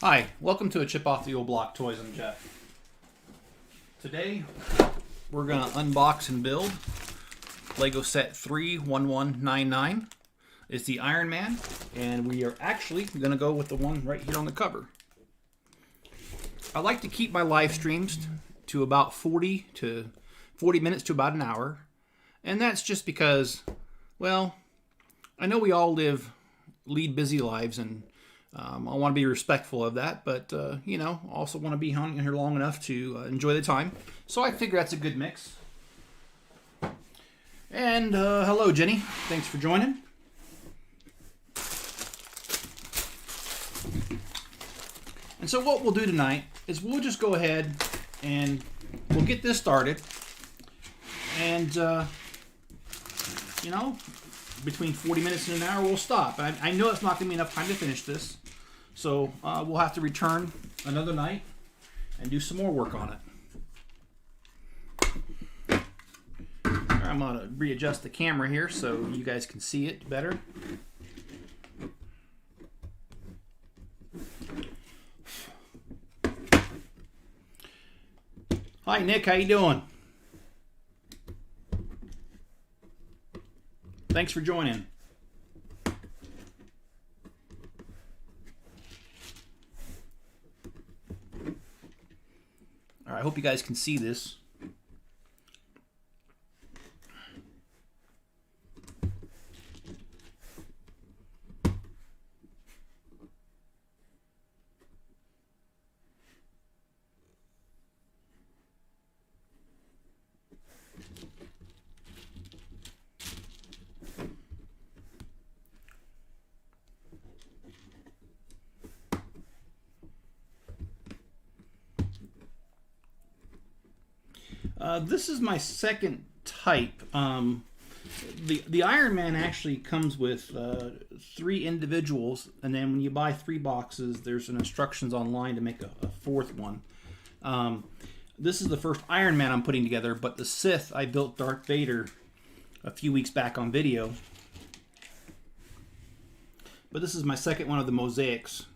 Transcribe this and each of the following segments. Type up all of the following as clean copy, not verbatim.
Hi, welcome to a Chip Off the Old Block Toys. I'm Jeff. Today we're going to unbox and build Lego set 31199. It's the Iron Man, and we are actually going to go with the one right here on the cover. I like to keep my live streams to about 40 minutes to about an hour, and that's just because, well, I know we all lead busy lives, and I want to be respectful of that, but, you know, also want to be hung in here long enough to enjoy the time. So I figure that's a good mix. And hello, Jenny. Thanks for joining. And so what we'll do tonight is we'll just go ahead and we'll get this started. And, you know, between 40 minutes and an hour, we'll stop. I know it's not going to be enough time to finish this. So we'll have to return another night and do some more work on it. I'm going to readjust the camera here so you guys can see it better. Hi Nick, how you doing? Thanks for joining. I hope you guys can see this. This is my second type. The Iron Man actually comes with 3 individuals, and then when you buy 3 boxes, there's an instructions online to make a 4th one. This is the first Iron Man I'm putting together, but the Sith, I built Darth Vader a few weeks back on video. But this is my second one of the Mosaics.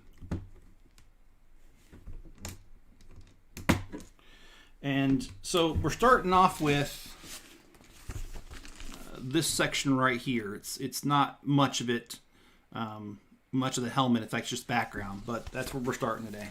And so we're starting off with this section right here. It's not much of it, much of the helmet. In fact, it's just background, but that's where we're starting today.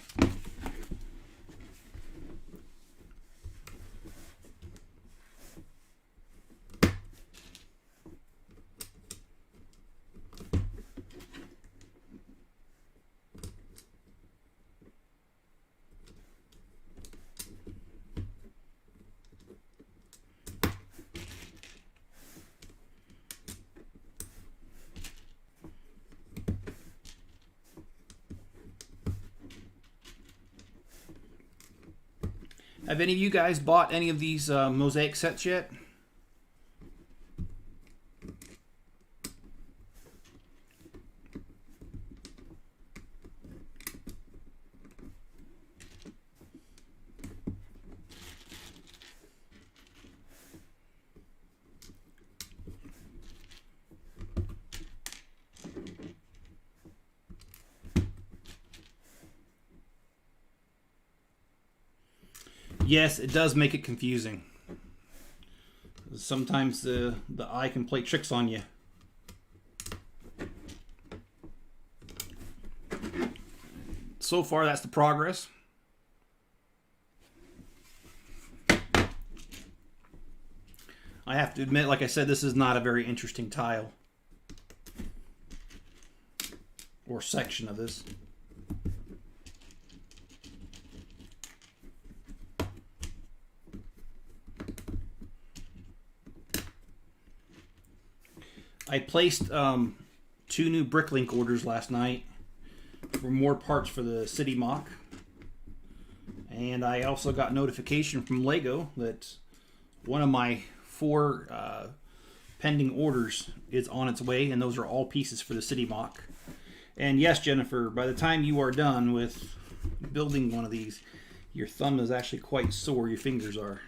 Have any of you guys bought any of these Mosaic sets yet? Yes, it does make it confusing. Sometimes the eye can play tricks on you. So far, that's the progress. I have to admit, like I said, this is not a very interesting tile or section of this. I placed 2 new Bricklink orders last night for more parts for the City Mock. And I also got notification from Lego that one of my 4 pending orders is on its way, and those are all pieces for the City Mock. And yes, Jennifer, by the time you are done with building one of these, your thumb is actually quite sore, your fingers are.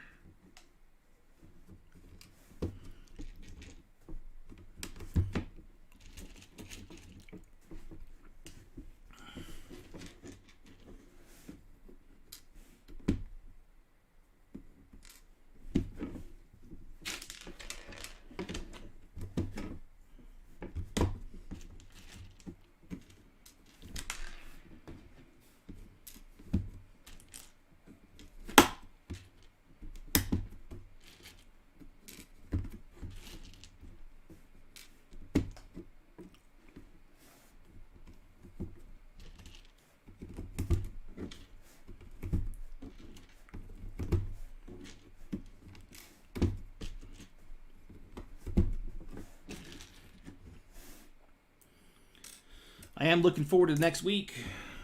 I am looking forward to next week.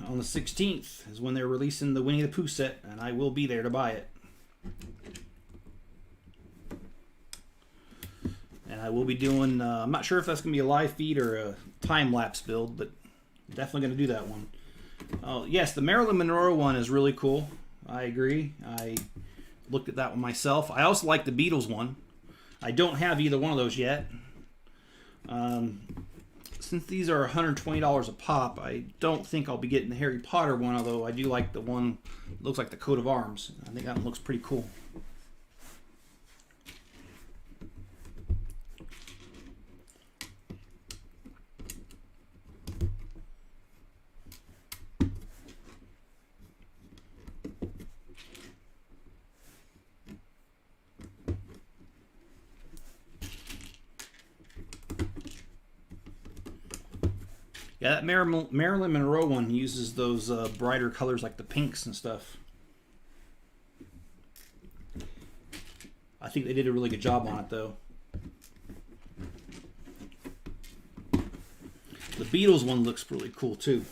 On the 16th is when they're releasing the Winnie the Pooh set, and I will be there to buy it. And I will be doing, I'm not sure if that's going to be a live feed or a time-lapse build, but definitely going to do that one. Yes, the Marilyn Monroe one is really cool. I agree. I looked at that one myself. I also like the Beatles one. I don't have either one of those yet. Since these are $120 a pop, I don't think I'll be getting the Harry Potter one, although I do like the one that looks like the coat of arms. I think that one looks pretty cool. Yeah, that Marilyn Monroe one uses those brighter colors like the pinks and stuff. I think they did a really good job on it, though. The Beatles one looks really cool, too.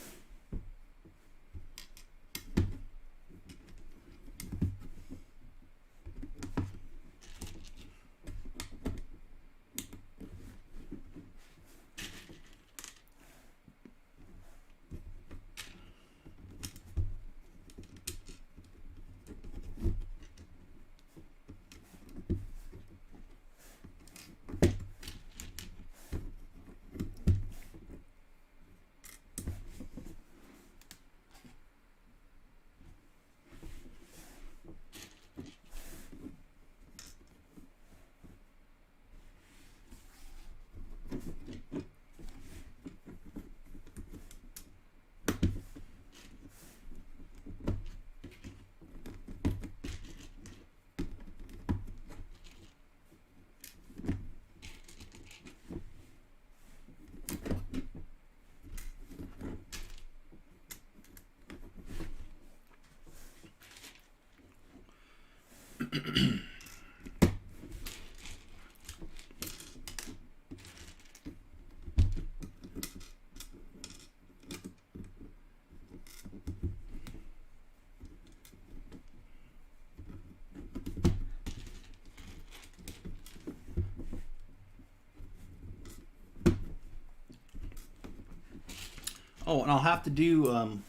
Oh, and I'll have to do, on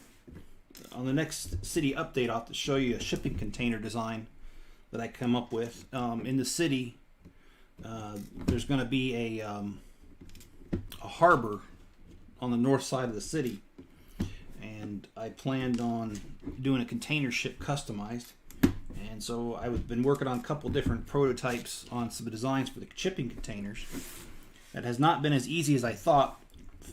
the next city update, I'll have to show you a shipping container design that I come up with. In the city, there's going to be a harbor on the north side of the city. And I planned on doing a container ship customized. And so I've been working on a couple different prototypes on some designs for the shipping containers. That has not been as easy as I thought.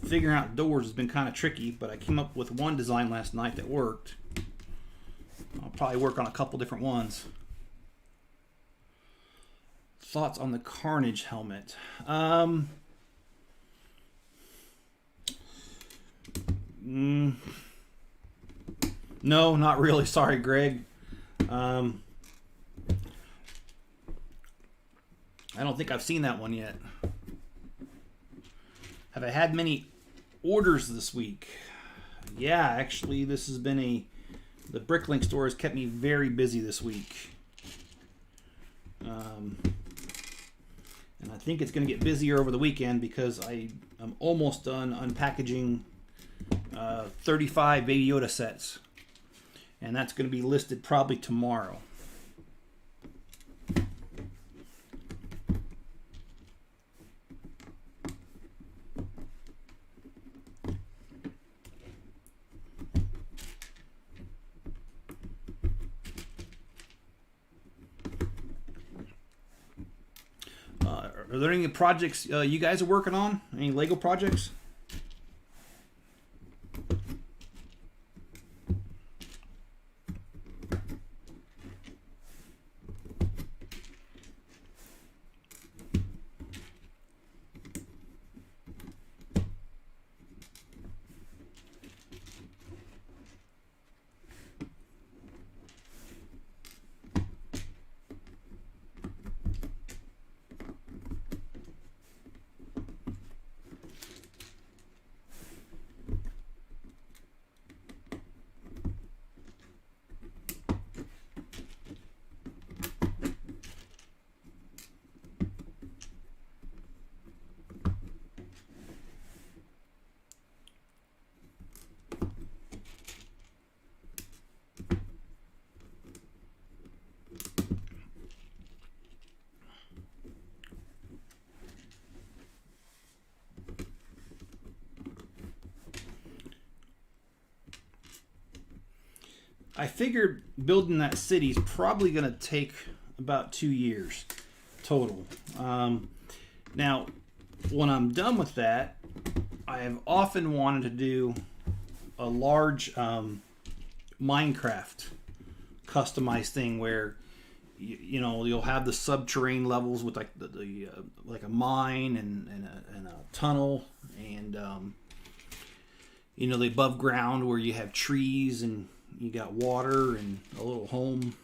Figuring out doors has been kind of tricky, but I came up with one design last night that worked. I'll probably work on a couple different ones. Thoughts on the Carnage helmet? No, not really. Sorry, Greg. I don't think I've seen that one yet. Have I had many orders this week? Yeah, actually, this has been the Bricklink store has kept me very busy this week. And I think it's going to get busier over the weekend because I'm almost done unpackaging 35 Baby Yoda sets. And that's going to be listed probably tomorrow. Are there any projects you guys are working on? Any Lego projects? I figured building that city is probably going to take about 2 years total. Now, when I'm done with that, I have often wanted to do a large Minecraft customized thing where you know, you'll have the subterranean levels with like like a mine and a tunnel, and you know, the above ground where you have trees and you got water and a little home.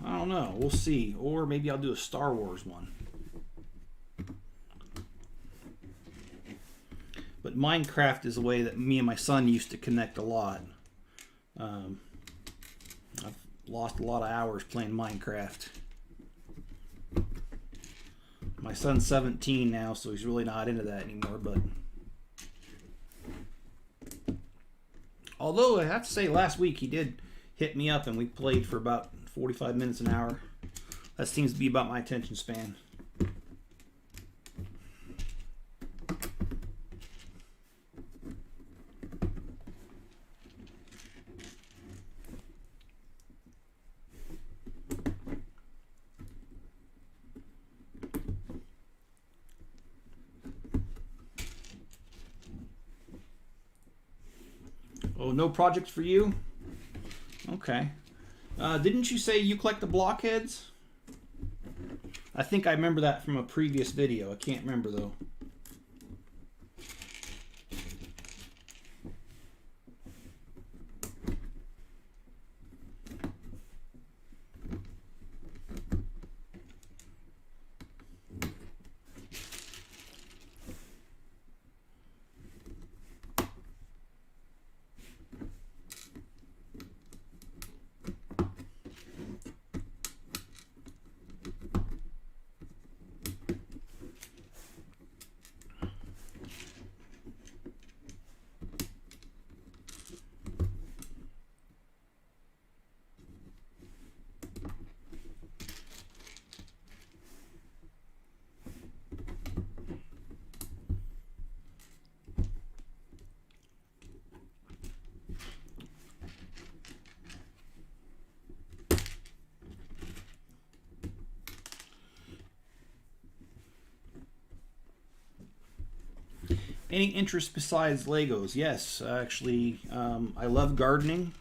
I don't know. We'll see. Or maybe I'll do a Star Wars one. But Minecraft is a way that me and my son used to connect a lot. I've lost a lot of hours playing Minecraft. My son's 17 now, so he's really not into that anymore. But although I have to say, last week he did hit me up and we played for about 45 minutes, an hour. That seems to be about my attention span. Oh, no projects for you? Okay. Didn't you say you collect the blockheads? I think I remember that from a previous video. I can't remember though. Any interest besides Legos? Yes, actually, I love gardening,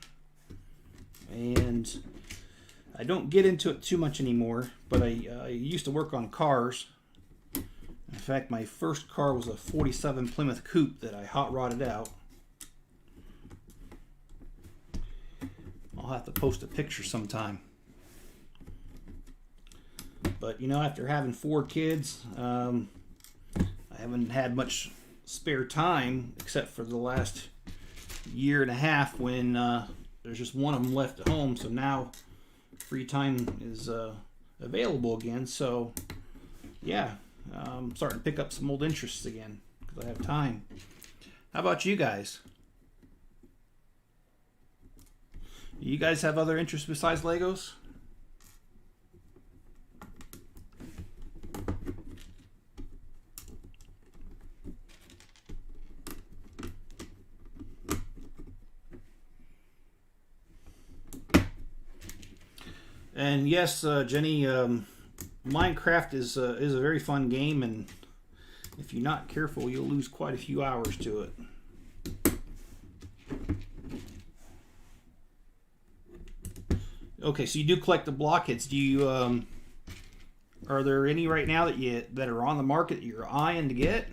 and I don't get into it too much anymore, but I used to work on cars. In fact, my first car was a 47 Plymouth Coupe that I hot rodded out. I'll have to post a picture sometime. But, you know, after having 4 kids, I haven't had much spare time except for the last year and a half when there's just one of them left at home. So now free time is available again. So, yeah, I'm starting to pick up some old interests again because I have time. How about you guys? Do you guys have other interests besides Legos? And yes, Jenny, Minecraft is a very fun game, and if you're not careful, you'll lose quite a few hours to it. Okay, so you do collect the blockheads. Do you? Are there any right now that are on the market that you're eyeing to get?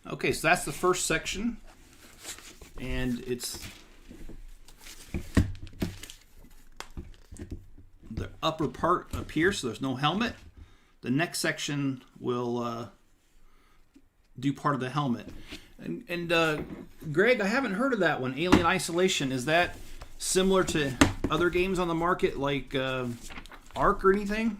Okay, so that's the first section, and it's the upper part up here, so there's no helmet. The next section will do part of the helmet. And Greg, I haven't heard of that one, Alien Isolation. Is that similar to other games on the market like Ark or anything?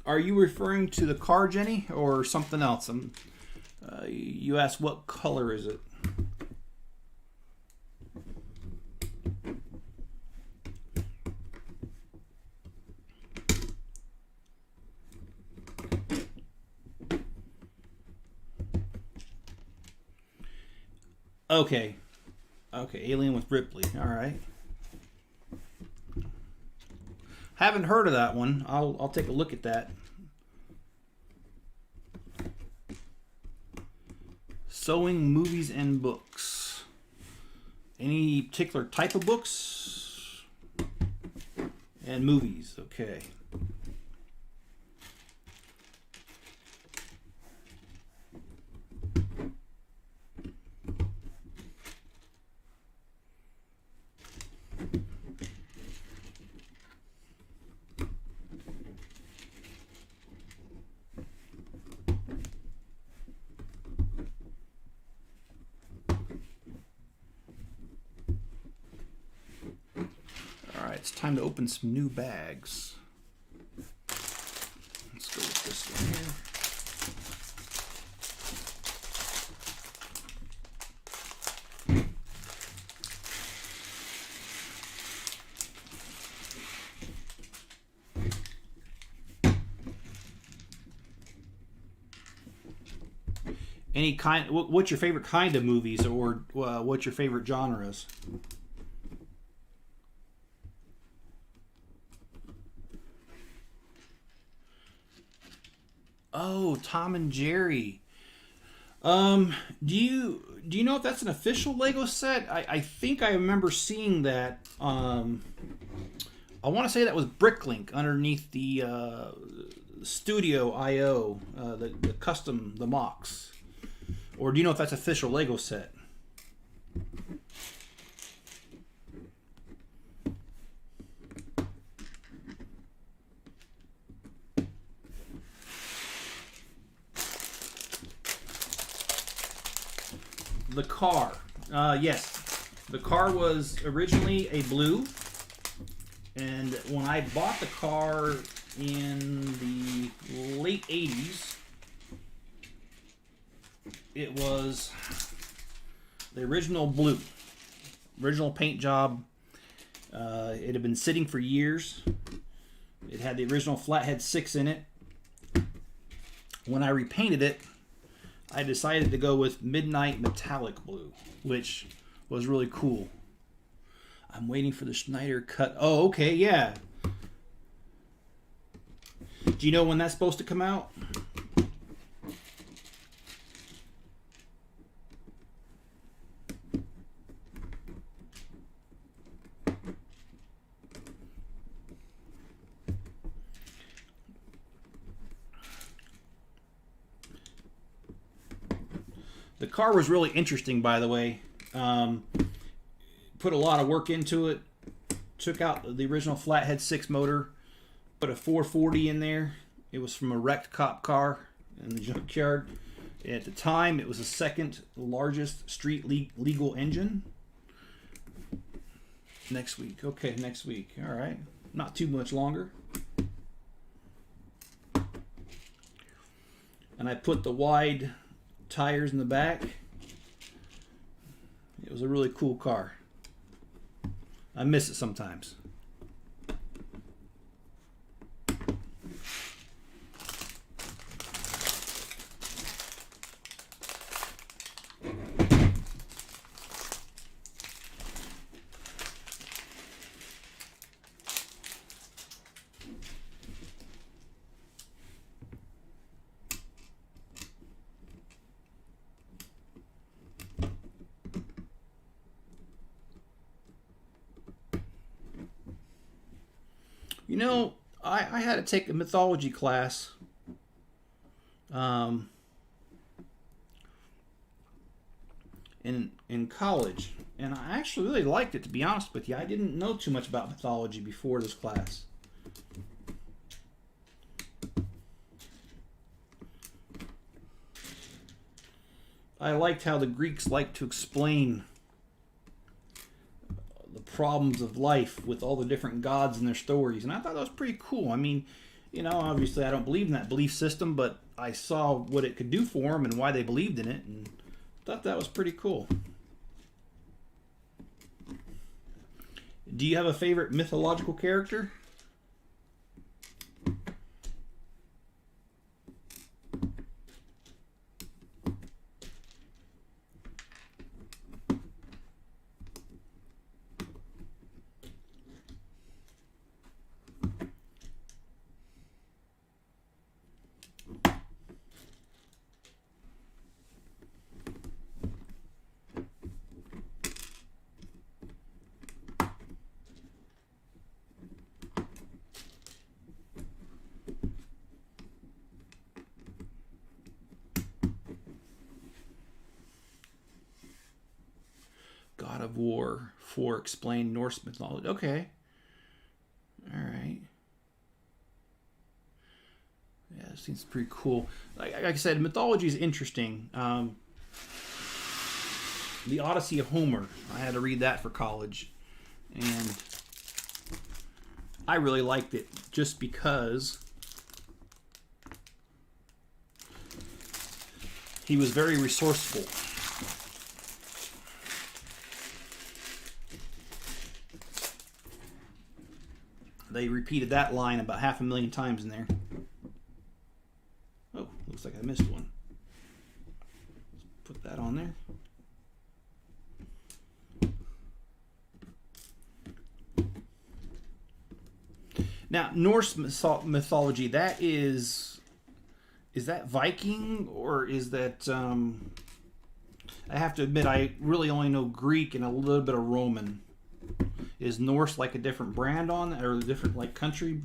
Are you referring to the car, Jenny, or something else? You asked what color is it? Okay. Okay, Alien with Ripley. All right. Haven't heard of that one. I'll take a look at that. Sewing movies and books. Any particular type of books? And movies. Okay. It's time to open some new bags. Let's go with this one here. Any kind? What's your favorite kind of movies, or what's your favorite genres? Oh, Tom and Jerry. Do you know if that's an official Lego set? I think I remember seeing that. I want to say that was Bricklink underneath the Studio IO, the custom, the mocks. Or do you know if that's official Lego set? The car. Yes. The car was originally a blue. And when I bought the car in the late 80s, it was the original blue. Original paint job. It had been sitting for years. It had the original Flathead 6 in it. When I repainted it, I decided to go with Midnight Metallic Blue, which was really cool. I'm waiting for the Schneider cut. Oh, okay, yeah. Do you know when that's supposed to come out? The car was really interesting, by the way. Put a lot of work into it. Took out the original Flathead 6 motor. Put a 440 in there. It was from a wrecked cop car in the junkyard. At the time, it was the second largest street legal engine. Next week. Okay, next week. All right. Not too much longer. And I put the wide tires in the back. It was a really cool car. I miss it sometimes. You know, I had to take a mythology class in college, and I actually really liked it, to be honest with you. I didn't know too much about mythology before this class. I liked how the Greeks liked to explain the problems of life with all the different gods and their stories, and I thought that was pretty cool. I mean, you know, obviously I don't believe in that belief system, but I saw what it could do for them and why they believed in it, and thought that was pretty cool. Do you have a favorite mythological character? God of War for explained Norse mythology. Okay. Alright. Yeah, it seems pretty cool. Like I said, mythology is interesting. The Odyssey of Homer. I had to read that for college. And I really liked it just because he was very resourceful. They repeated that line about 500,000 times in there. Oh, looks like I missed one. Let's put that on there. Now, Norse mythology, that is that Viking, or is that, I have to admit, I really only know Greek and a little bit of Roman. Is Norse like a different brand on that, or a different like country?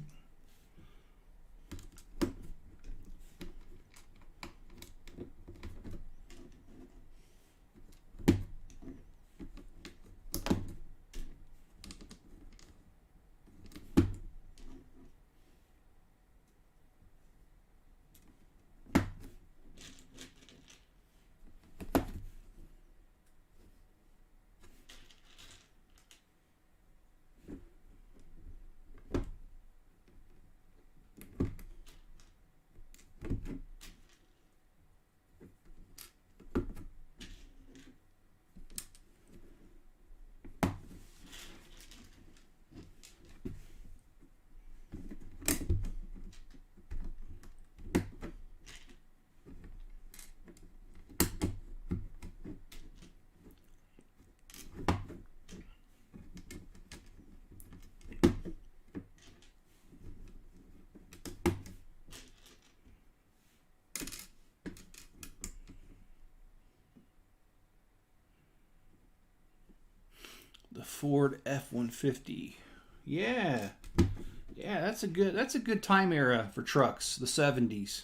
The Ford F-150. Yeah. Yeah, that's a good time era for trucks, the 70s.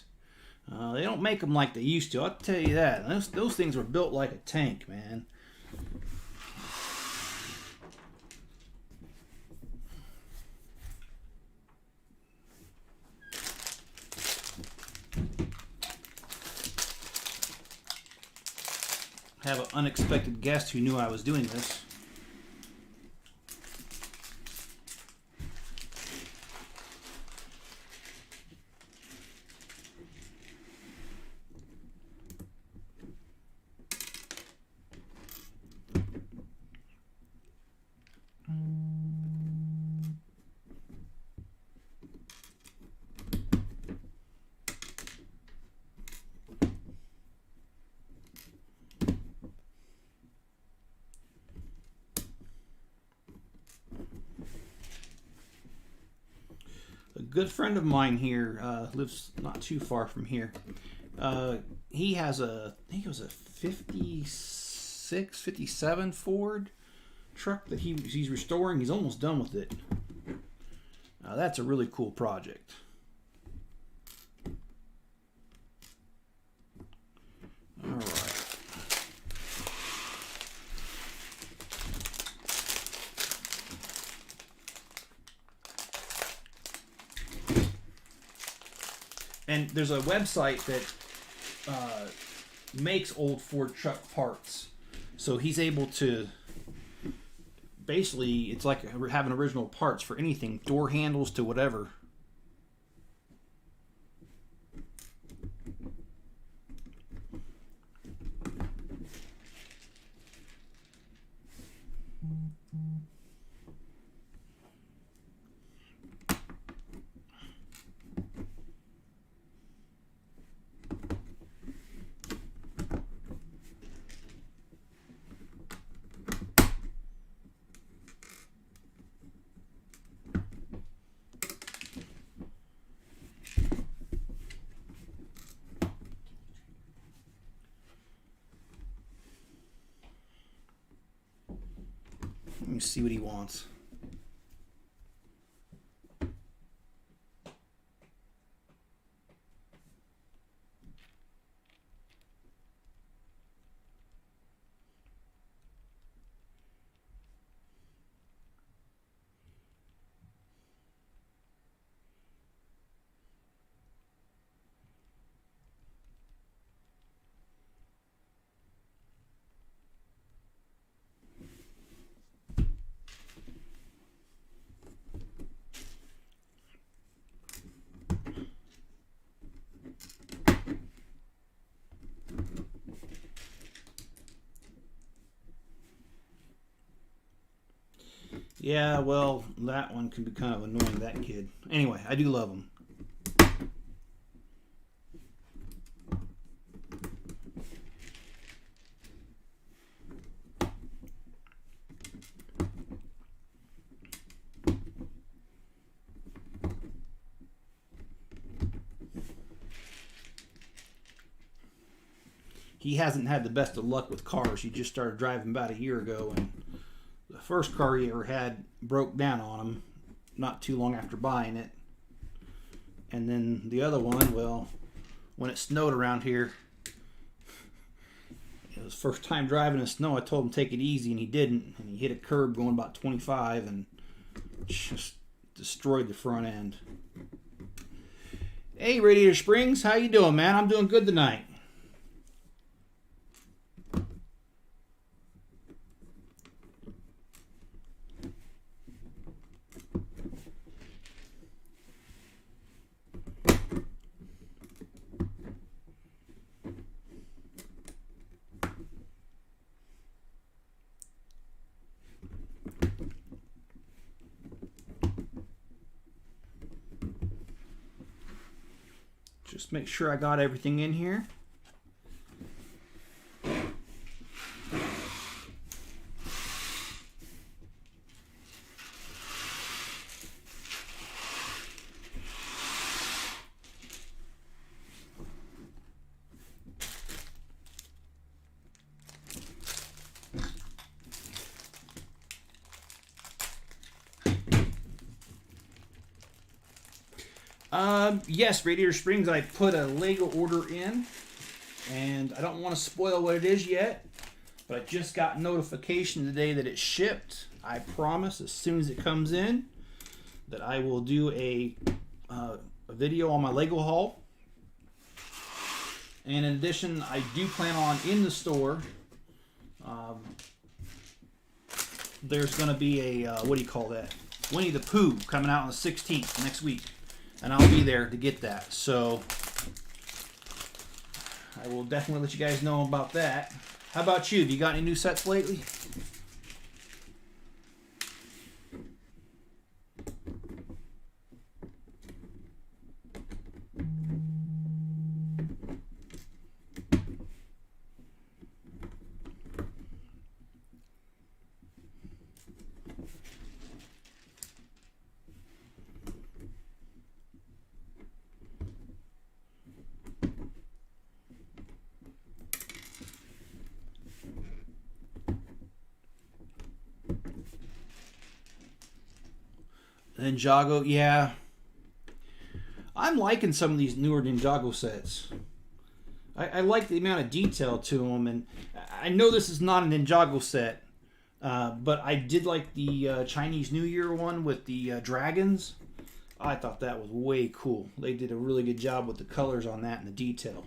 They don't make them like they used to, I'll tell you that. Those things were built like a tank, man. I have an unexpected guest who knew I was doing this. A good friend of mine here lives not too far from here. He has I think it was a 56, 57 Ford truck that he's restoring. He's almost done with it. That's a really cool project. All right. And there's a website that makes old Ford truck parts. So he's able to, basically, it's like having original parts for anything, door handles to whatever. Let me see what he wants. Yeah, well, that one can be kind of annoying, that kid. Anyway, I do love him. He hasn't had the best of luck with cars. He just started driving about a year ago, and the first car he ever had broke down on him not too long after buying it. And then the other one, well, when it snowed around here, it was first time driving in snow. I told him to take it easy, and he didn't. And he hit a curb going about 25 and just destroyed the front end. Hey, Radiator Springs, how you doing, man? I'm doing good tonight. Just make sure I got everything in here. Yes, Radiator Springs, I put a Lego order in, and I don't want to spoil what it is yet, but I just got notification today that it shipped. I promise as soon as it comes in that I will do a video on my Lego haul. And in addition, I do plan on in the store, there's going to be a, what do you call that? Winnie the Pooh coming out on the 16th next week. And I'll be there to get that. So I will definitely let you guys know about that. How about you? Have you got any new sets lately? Ninjago, yeah. I'm liking some of these newer Ninjago sets. I like the amount of detail to them, and I know this is not a Ninjago set, but I did like the Chinese New Year one with the dragons. I thought that was way cool. They did a really good job with the colors on that and the detail.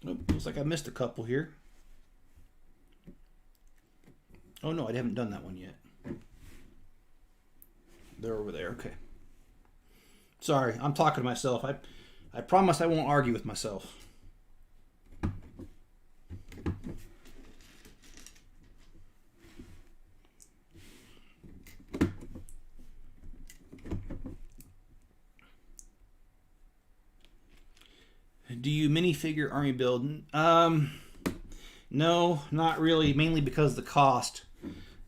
Oh, looks like I missed a couple here. Oh no, I haven't done that one yet. They're over there, okay. Sorry, I'm talking to myself. I promise I won't argue with myself. Do you minifigure army build? No, not really. Mainly because of the cost.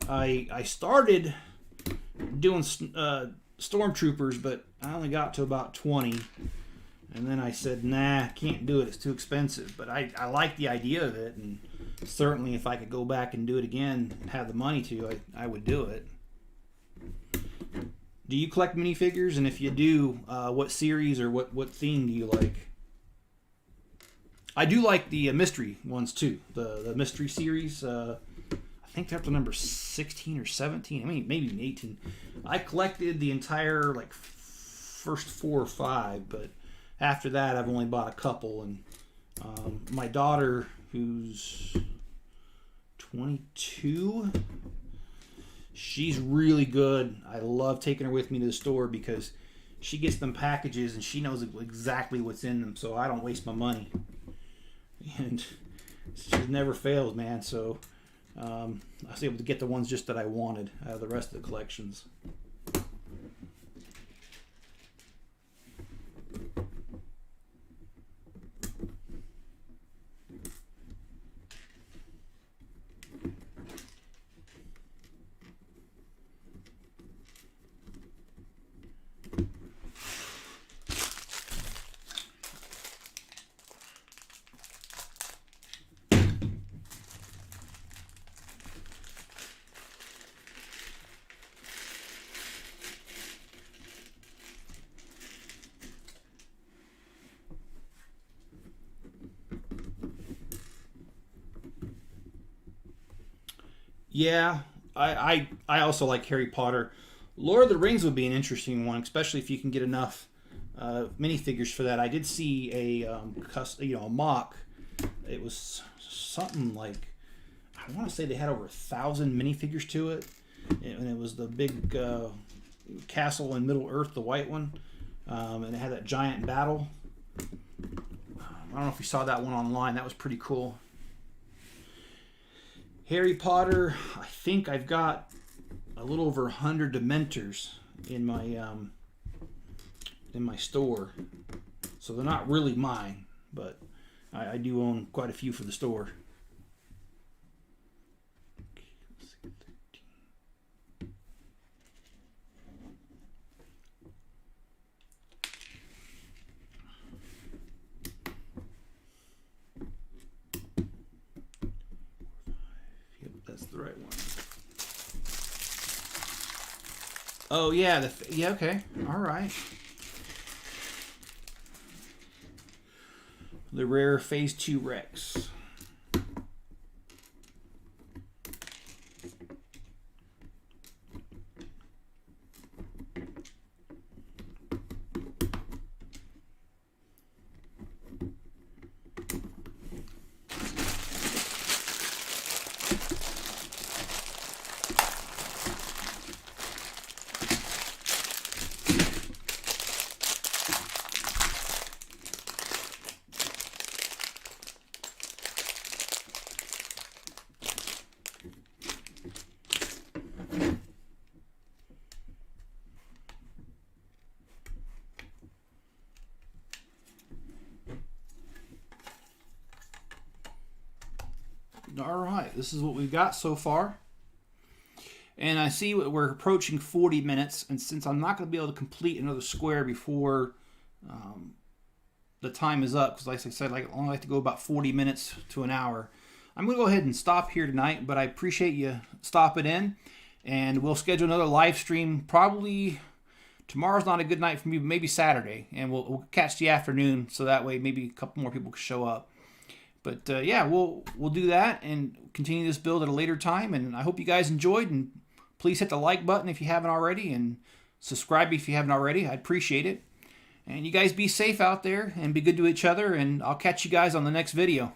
I started doing stormtroopers, but I only got to about 20, and then I said, nah, can't do it. It's too expensive. But I like the idea of it, and certainly if I could go back and do it again and have the money to, I would do it. Do you collect minifigures? And if you do, what series or what theme do you like? I do like the mystery ones too. The mystery series. I think they're up to number 16 or 17. I mean, maybe even 18. I collected the entire first 4 or 5, but after that, I've only bought a couple. And my daughter, who's 22, she's really good. I love taking her with me to the store because she gets them packages and she knows exactly what's in them, so I don't waste my money. And she never fails, man. So I was able to get the ones just that I wanted out of the rest of the collections. Yeah, I also like Harry Potter. Lord of the Rings would be an interesting one, especially if you can get enough minifigures for that. I did see a mock. It was something like, I want to say they had over 1,000 minifigures to it, and it was the big castle in Middle Earth, the white one, and it had that giant battle. I don't know if you saw that one online. That was pretty cool. Harry Potter, I think I've got a little over 100 Dementors in my store. So they're not really mine, but I do own quite a few for the store. That's the right one. Oh yeah, yeah, okay, all right. The rare Phase 2 Rex. All right, this is what we've got so far. And I see we're approaching 40 minutes, and since I'm not going to be able to complete another square before the time is up, because like I said, I only like to go about 40 minutes to an hour, I'm going to go ahead and stop here tonight, but I appreciate you stopping in, and we'll schedule another live stream. Probably tomorrow's not a good night for me, but maybe Saturday, and we'll catch the afternoon, so that way maybe a couple more people can show up. But yeah, we'll do that and continue this build at a later time, and I hope you guys enjoyed, and please hit the like button if you haven't already, and subscribe if you haven't already. I'd appreciate it. And you guys be safe out there and be good to each other, and I'll catch you guys on the next video.